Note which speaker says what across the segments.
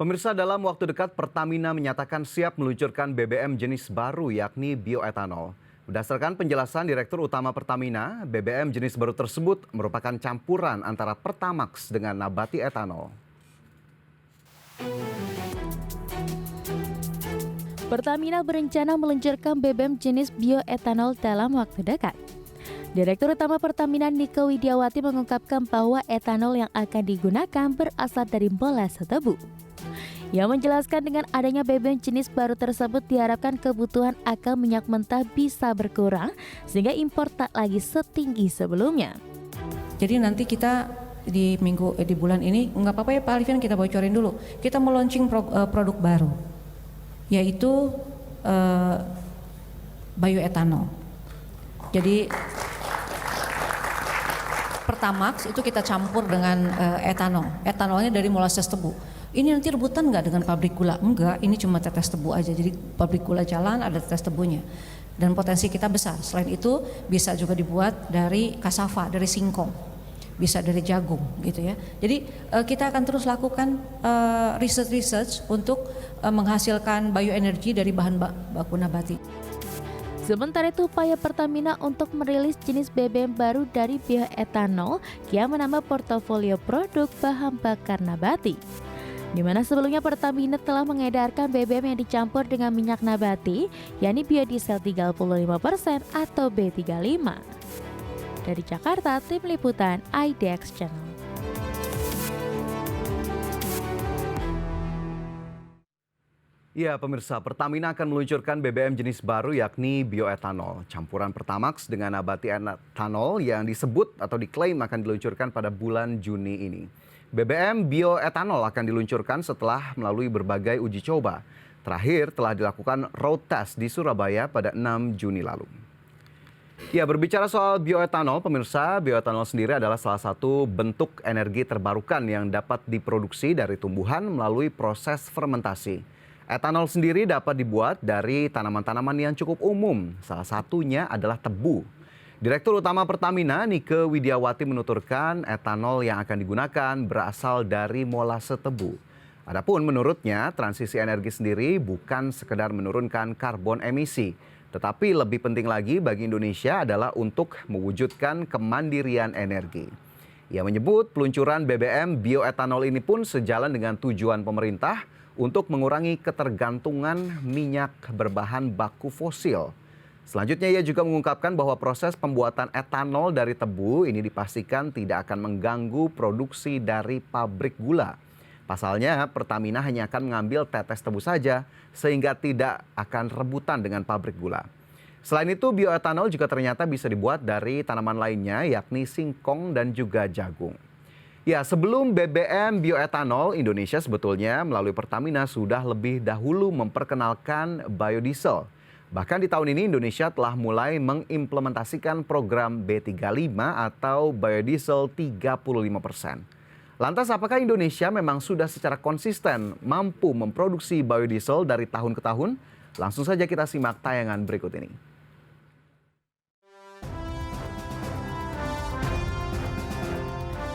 Speaker 1: Pemirsa, dalam waktu dekat Pertamina menyatakan siap meluncurkan BBM jenis baru yakni bioetanol. Berdasarkan penjelasan Direktur Utama Pertamina, BBM jenis baru tersebut merupakan campuran antara Pertamax dengan nabati etanol.
Speaker 2: Pertamina berencana meluncurkan BBM jenis bioetanol dalam waktu dekat. Direktur Utama Pertamina Nike Widiawati mengungkapkan bahwa etanol yang akan digunakan berasal dari molase tebu. Ia menjelaskan dengan adanya BBM jenis baru tersebut diharapkan kebutuhan akan minyak mentah bisa berkurang sehingga impor tak lagi setinggi sebelumnya.
Speaker 3: Jadi nanti kita di bulan ini nggak apa-apa ya Pak Alfian, kita bocorin dulu. Kita mau launching produk baru yaitu bioetanol. Jadi Pertamax itu kita campur dengan etanol. Etanolnya dari molase tebu. Ini nanti rebutan nggak dengan pabrik gula? Enggak, ini cuma tetes tebu aja. Jadi pabrik gula jalan, ada tetes tebunya. Dan potensi kita besar. Selain itu bisa juga dibuat dari kasava, dari singkong, bisa dari jagung gitu ya. Jadi kita akan terus lakukan research untuk menghasilkan bioenergi dari bahan baku nabati.
Speaker 2: Sementara itu, upaya Pertamina untuk merilis jenis BBM baru dari bioetanol kian menambah portofolio produk bahan bakar nabati. Di mana sebelumnya Pertamina telah mengedarkan BBM yang dicampur dengan minyak nabati, yakni biodiesel 35% atau B35. Dari Jakarta, Tim Liputan IDX Channel.
Speaker 1: Ya, pemirsa, Pertamina akan meluncurkan BBM jenis baru yakni bioetanol. Campuran Pertamax dengan nabati etanol yang disebut atau diklaim akan diluncurkan pada bulan Juni ini. BBM bioetanol akan diluncurkan setelah melalui berbagai uji coba. Terakhir telah dilakukan road test di Surabaya pada 6 Juni lalu. Ya, berbicara soal bioetanol, pemirsa, bioetanol sendiri adalah salah satu bentuk energi terbarukan yang dapat diproduksi dari tumbuhan melalui proses fermentasi. Etanol sendiri dapat dibuat dari tanaman-tanaman yang cukup umum, salah satunya adalah tebu. Direktur Utama Pertamina Nike Widiawati menuturkan etanol yang akan digunakan berasal dari molase tebu. Adapun menurutnya transisi energi sendiri bukan sekedar menurunkan karbon emisi, tetapi lebih penting lagi bagi Indonesia adalah untuk mewujudkan kemandirian energi. Ia menyebut peluncuran BBM bioetanol ini pun sejalan dengan tujuan pemerintah untuk mengurangi ketergantungan minyak berbahan baku fosil. Selanjutnya ia juga mengungkapkan bahwa proses pembuatan etanol dari tebu ini dipastikan tidak akan mengganggu produksi dari pabrik gula. Pasalnya Pertamina hanya akan mengambil tetes tebu saja sehingga tidak akan rebutan dengan pabrik gula. Selain itu bioetanol juga ternyata bisa dibuat dari tanaman lainnya yakni singkong dan juga jagung. Ya, sebelum BBM bioetanol, Indonesia sebetulnya melalui Pertamina sudah lebih dahulu memperkenalkan biodiesel. Bahkan di tahun ini Indonesia telah mulai mengimplementasikan program B35 atau biodiesel 35%. Lantas apakah Indonesia memang sudah secara konsisten mampu memproduksi biodiesel dari tahun ke tahun? Langsung saja kita simak tayangan berikut ini.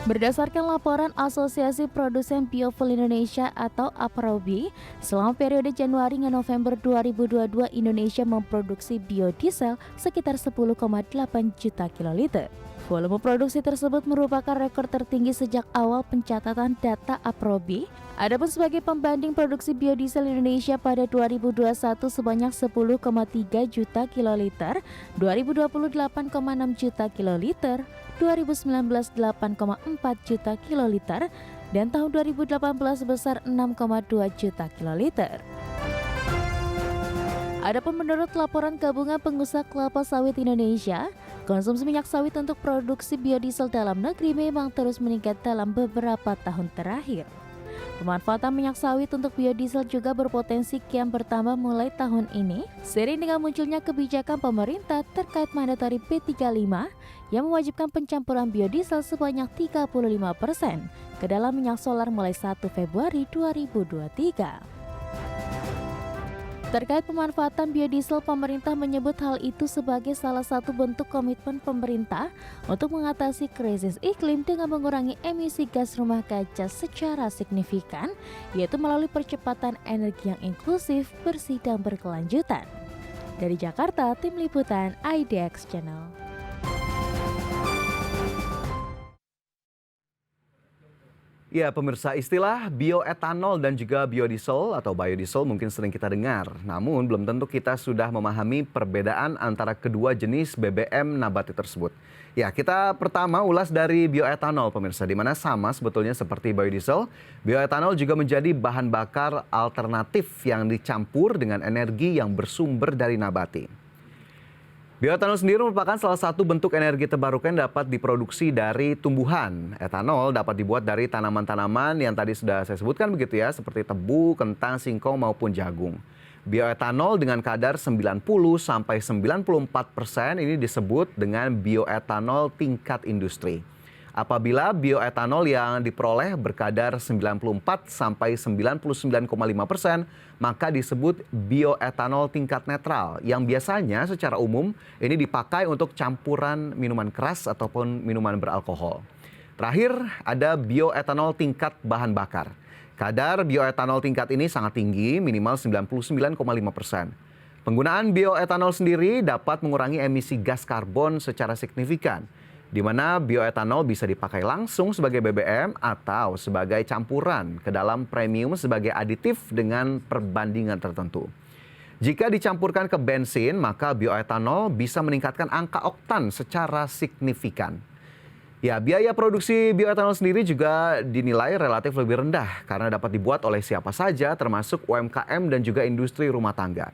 Speaker 2: Berdasarkan laporan Asosiasi Produsen Biofuel Indonesia atau APROBI, selama periode Januari hingga November 2022 Indonesia memproduksi biodiesel sekitar 10,8 juta kiloliter. Volume produksi tersebut merupakan rekor tertinggi sejak awal pencatatan data APROBI. Adapun sebagai pembanding produksi biodiesel Indonesia pada 2021 sebanyak 10,3 juta kiloliter, 2020 8,6 juta kiloliter, 2019 8,4 juta kiloliter, dan tahun 2018 sebesar 6,2 juta kiloliter. Adapun menurut laporan Gabungan Pengusaha Kelapa Sawit Indonesia, konsumsi minyak sawit untuk produksi biodiesel dalam negeri memang terus meningkat dalam beberapa tahun terakhir. Pemanfaatan minyak sawit untuk biodiesel juga berpotensi kian bertambah mulai tahun ini, seiring dengan munculnya kebijakan pemerintah terkait mandatory B35 yang mewajibkan pencampuran biodiesel sebanyak 35% ke dalam minyak solar mulai 1 Februari 2023. Terkait pemanfaatan biodiesel, pemerintah menyebut hal itu sebagai salah satu bentuk komitmen pemerintah untuk mengatasi krisis iklim dengan mengurangi emisi gas rumah kaca secara signifikan, yaitu melalui percepatan energi yang inklusif, bersih, dan berkelanjutan. Dari Jakarta, Tim Liputan IDX Channel.
Speaker 1: Ya, pemirsa, istilah bioetanol dan juga biodiesel atau biodiesel mungkin sering kita dengar. Namun, belum tentu kita sudah memahami perbedaan antara kedua jenis BBM nabati tersebut. Ya, kita pertama ulas dari bioetanol, pemirsa, di mana sama sebetulnya seperti biodiesel. Bioetanol juga menjadi bahan bakar alternatif yang dicampur dengan energi yang bersumber dari nabati. Bioetanol sendiri merupakan salah satu bentuk energi terbarukan yang dapat diproduksi dari tumbuhan. Etanol dapat dibuat dari tanaman-tanaman yang tadi sudah saya sebutkan begitu ya, seperti tebu, kentang, singkong maupun jagung. Bioetanol dengan kadar 90-94% ini disebut dengan bioetanol tingkat industri. Apabila bioetanol yang diperoleh berkadar 94-99,5%, maka disebut bioetanol tingkat netral yang biasanya secara umum ini dipakai untuk campuran minuman keras ataupun minuman beralkohol. Terakhir, ada bioetanol tingkat bahan bakar. Kadar bioetanol tingkat ini sangat tinggi, minimal 99,5%. Penggunaan bioetanol sendiri dapat mengurangi emisi gas karbon secara signifikan, di mana bioetanol bisa dipakai langsung sebagai BBM atau sebagai campuran ke dalam premium sebagai aditif dengan perbandingan tertentu. Jika dicampurkan ke bensin, maka bioetanol bisa meningkatkan angka oktan secara signifikan. Ya, biaya produksi bioetanol sendiri juga dinilai relatif lebih rendah karena dapat dibuat oleh siapa saja termasuk UMKM dan juga industri rumah tangga.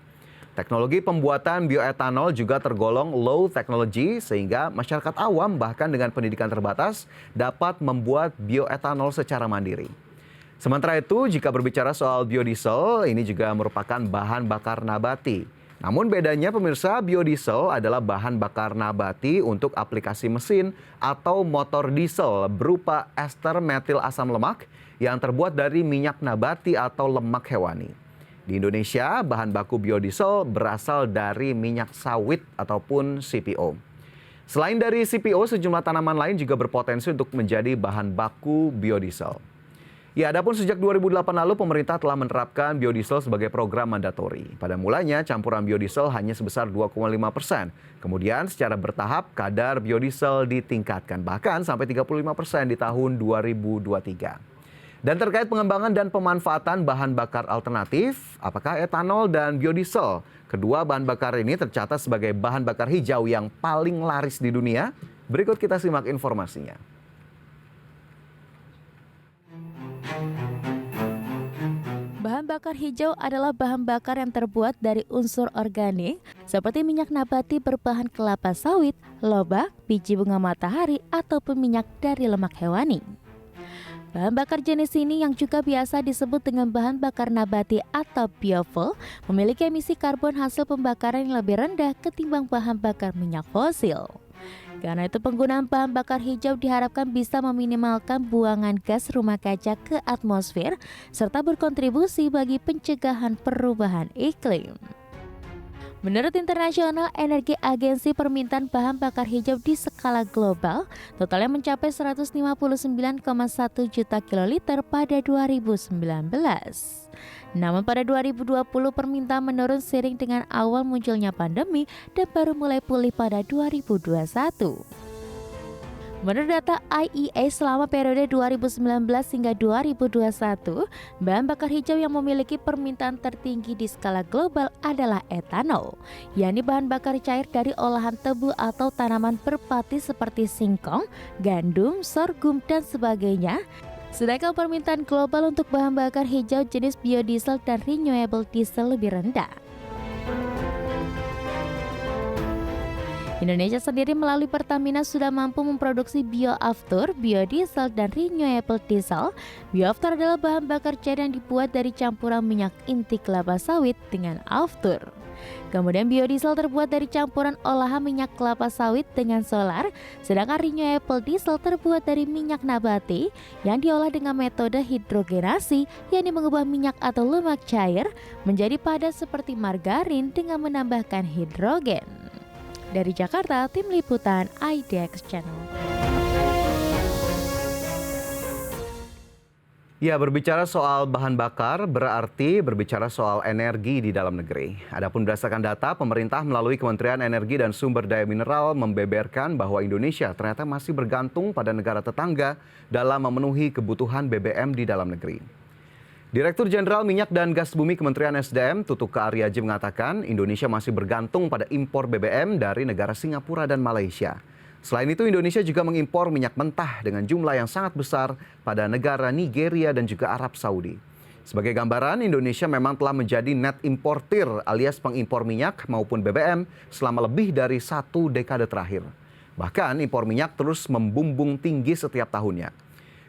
Speaker 1: Teknologi pembuatan bioetanol juga tergolong low technology sehingga masyarakat awam bahkan dengan pendidikan terbatas dapat membuat bioetanol secara mandiri. Sementara itu, jika berbicara soal biodiesel, ini juga merupakan bahan bakar nabati. Namun bedanya pemirsa, biodiesel adalah bahan bakar nabati untuk aplikasi mesin atau motor diesel berupa ester metil asam lemak yang terbuat dari minyak nabati atau lemak hewani. Di Indonesia, bahan baku biodiesel berasal dari minyak sawit ataupun CPO. Selain dari CPO, sejumlah tanaman lain juga berpotensi untuk menjadi bahan baku biodiesel. Ya, adapun sejak 2008 lalu pemerintah telah menerapkan biodiesel sebagai program mandatori. Pada mulanya campuran biodiesel hanya sebesar 2,5%. Kemudian secara bertahap kadar biodiesel ditingkatkan bahkan sampai 35% di tahun 2023. Dan terkait pengembangan dan pemanfaatan bahan bakar alternatif, apakah etanol dan biodiesel? Kedua bahan bakar ini tercatat sebagai bahan bakar hijau yang paling laris di dunia. Berikut kita simak informasinya.
Speaker 2: Bahan bakar hijau adalah bahan bakar yang terbuat dari unsur organik seperti minyak nabati berbahan kelapa sawit, lobak, biji bunga matahari, ataupun minyak dari lemak hewani. Bahan bakar jenis ini yang juga biasa disebut dengan bahan bakar nabati atau biofuel memiliki emisi karbon hasil pembakaran yang lebih rendah ketimbang bahan bakar minyak fosil. Karena itu penggunaan bahan bakar hijau diharapkan bisa meminimalkan buangan gas rumah kaca ke atmosfer serta berkontribusi bagi pencegahan perubahan iklim. Menurut International Energy Agency, permintaan bahan bakar hijau di skala global totalnya mencapai 159,1 juta kiloliter pada 2019. Namun pada 2020 permintaan menurun seiring dengan awal munculnya pandemi dan baru mulai pulih pada 2021. Menurut data IEA selama periode 2019 hingga 2021, bahan bakar hijau yang memiliki permintaan tertinggi di skala global adalah etanol, yakni bahan bakar cair dari olahan tebu atau tanaman berpati seperti singkong, gandum, sorghum, dan sebagainya. Sedangkan permintaan global untuk bahan bakar hijau jenis biodiesel dan renewable diesel lebih rendah. Indonesia sendiri melalui Pertamina sudah mampu memproduksi bioaftur, biodiesel, dan renewable diesel. Bioaftur adalah bahan bakar cair yang dibuat dari campuran minyak inti kelapa sawit dengan aftur. Kemudian biodiesel terbuat dari campuran olahan minyak kelapa sawit dengan solar, sedangkan renewable diesel terbuat dari minyak nabati yang diolah dengan metode hidrogenasi, yakni mengubah minyak atau lemak cair menjadi padat seperti margarin dengan menambahkan hidrogen. Dari Jakarta, Tim Liputan IDX Channel.
Speaker 1: Ya, berbicara soal bahan bakar berarti berbicara soal energi di dalam negeri. Adapun berdasarkan data, pemerintah melalui Kementerian Energi dan Sumber Daya Mineral membeberkan bahwa Indonesia ternyata masih bergantung pada negara tetangga dalam memenuhi kebutuhan BBM di dalam negeri. Direktur Jenderal Minyak dan Gas Bumi Kementerian SDM, Tutuk Aryaji mengatakan Indonesia masih bergantung pada impor BBM dari negara Singapura dan Malaysia. Selain itu, Indonesia juga mengimpor minyak mentah dengan jumlah yang sangat besar pada negara Nigeria dan juga Arab Saudi. Sebagai gambaran, Indonesia memang telah menjadi net importir alias pengimpor minyak maupun BBM selama lebih dari 1 dekade terakhir. Bahkan impor minyak terus membumbung tinggi setiap tahunnya.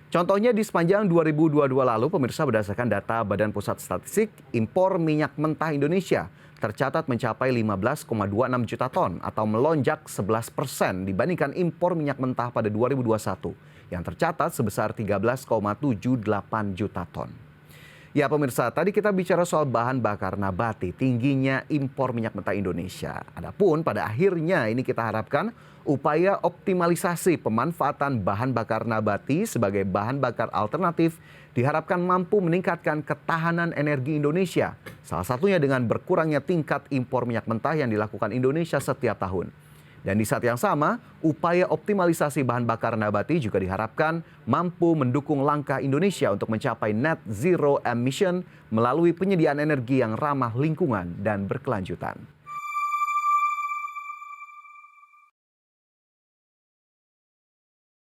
Speaker 1: Contohnya di sepanjang 2022 lalu, pemirsa, berdasarkan data Badan Pusat Statistik, impor minyak mentah Indonesia tercatat mencapai 15,26 juta ton atau melonjak 11% dibandingkan impor minyak mentah pada 2021 yang tercatat sebesar 13,78 juta ton. Ya pemirsa, tadi kita bicara soal bahan bakar nabati, tingginya impor minyak mentah Indonesia. Adapun pada akhirnya ini kita harapkan upaya optimalisasi pemanfaatan bahan bakar nabati sebagai bahan bakar alternatif diharapkan mampu meningkatkan ketahanan energi Indonesia. Salah satunya dengan berkurangnya tingkat impor minyak mentah yang dilakukan Indonesia setiap tahun. Dan di saat yang sama, upaya optimalisasi bahan bakar nabati juga diharapkan mampu mendukung langkah Indonesia untuk mencapai net zero emission melalui penyediaan energi yang ramah lingkungan dan berkelanjutan.